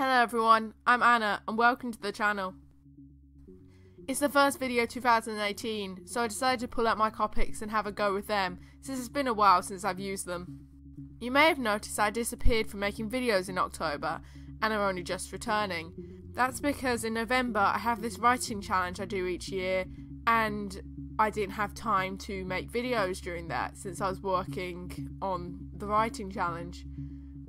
Hello everyone, I'm Anna and welcome to the channel. It's the first video 2018, so I decided to pull out my Copics and have a go with them, since it's been a while since I've used them. You may have noticed I disappeared from making videos in October, and I'm only just returning. That's because in November I have this writing challenge I do each year, and I didn't have time to make videos during that since I was working on the writing challenge.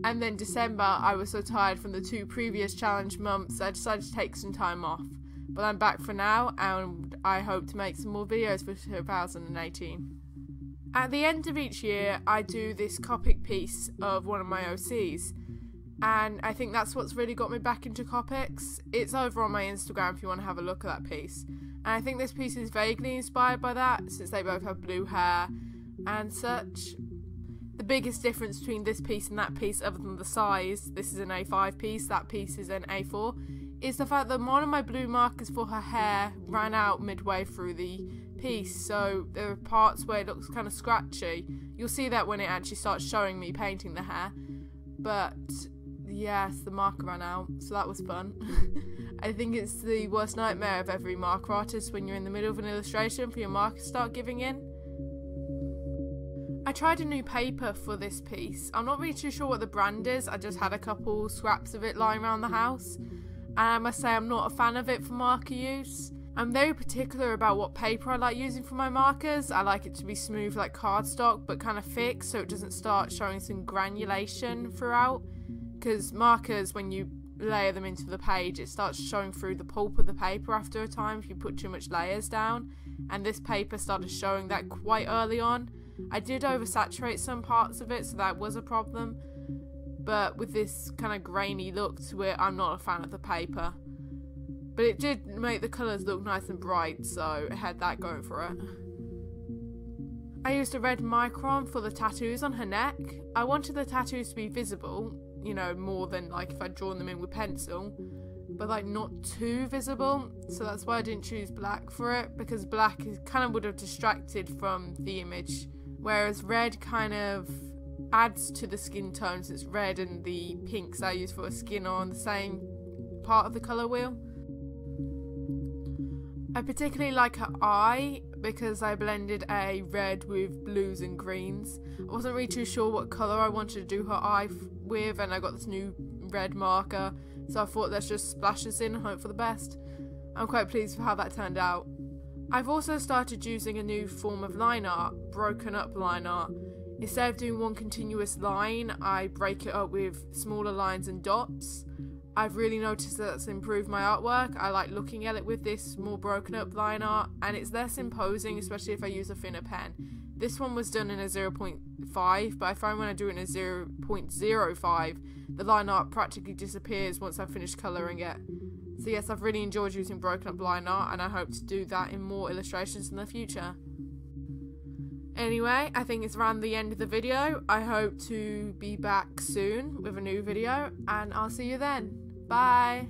And then December, I was so tired from the 2 previous challenge months, I decided to take some time off. But I'm back for now, and I hope to make some more videos for 2018. At the end of each year, I do this Copic piece of one of my OCs. And I think that's what's really got me back into Copics. It's over on my Instagram if you want to have a look at that piece. And I think this piece is vaguely inspired by that, since they both have blue hair and such. The biggest difference between this piece and that piece, other than the size, this is an A5 piece, that piece is an A4, is the fact that one of my blue markers for her hair ran out midway through the piece, so there are parts where it looks kind of scratchy. You'll see that when it actually starts showing me painting the hair, but yes, the marker ran out, so that was fun. I think it's the worst nightmare of every marker artist when you're in the middle of an illustration for your markers to start giving in. I tried a new paper for this piece. I'm not really too sure what the brand is, I just had a couple scraps of it lying around the house, and I must say I'm not a fan of it for marker use. I'm very particular about what paper I like using for my markers. I like it to be smooth like cardstock but kind of thick so it doesn't start showing some granulation throughout, because markers, when you layer them into the page, it starts showing through the pulp of the paper after a time if you put too much layers down, and this paper started showing that quite early on. I did oversaturate some parts of it, so that was a problem, but with this kind of grainy look to it, I'm not a fan of the paper. But it did make the colours look nice and bright, so it had that going for it. I used a red micron for the tattoos on her neck. I wanted the tattoos to be visible, you know, more than like if I'd drawn them in with pencil, but like not too visible, so that's why I didn't choose black for it, because black kind of would have distracted from the image, whereas red kind of adds to the skin tone, since red and the pinks I use for a skin are on the same part of the colour wheel. I particularly like her eye because I blended a red with blues and greens. I wasn't really too sure what colour I wanted to do her eye with, and I got this new red marker, so I thought let's just splash this in and hope for the best. I'm quite pleased with how that turned out. I've also started using a new form of line art, broken up line art. Instead of doing one continuous line, I break it up with smaller lines and dots. I've really noticed that that's improved my artwork. I like looking at it with this more broken up line art, and it's less imposing, especially if I use a thinner pen. This one was done in a 0.5, but I find when I do it in a 0.05, the line art practically disappears once I've finished colouring it. So yes, I've really enjoyed using broken up line art, and I hope to do that in more illustrations in the future. Anyway, I think it's around the end of the video. I hope to be back soon with a new video, and I'll see you then. Bye!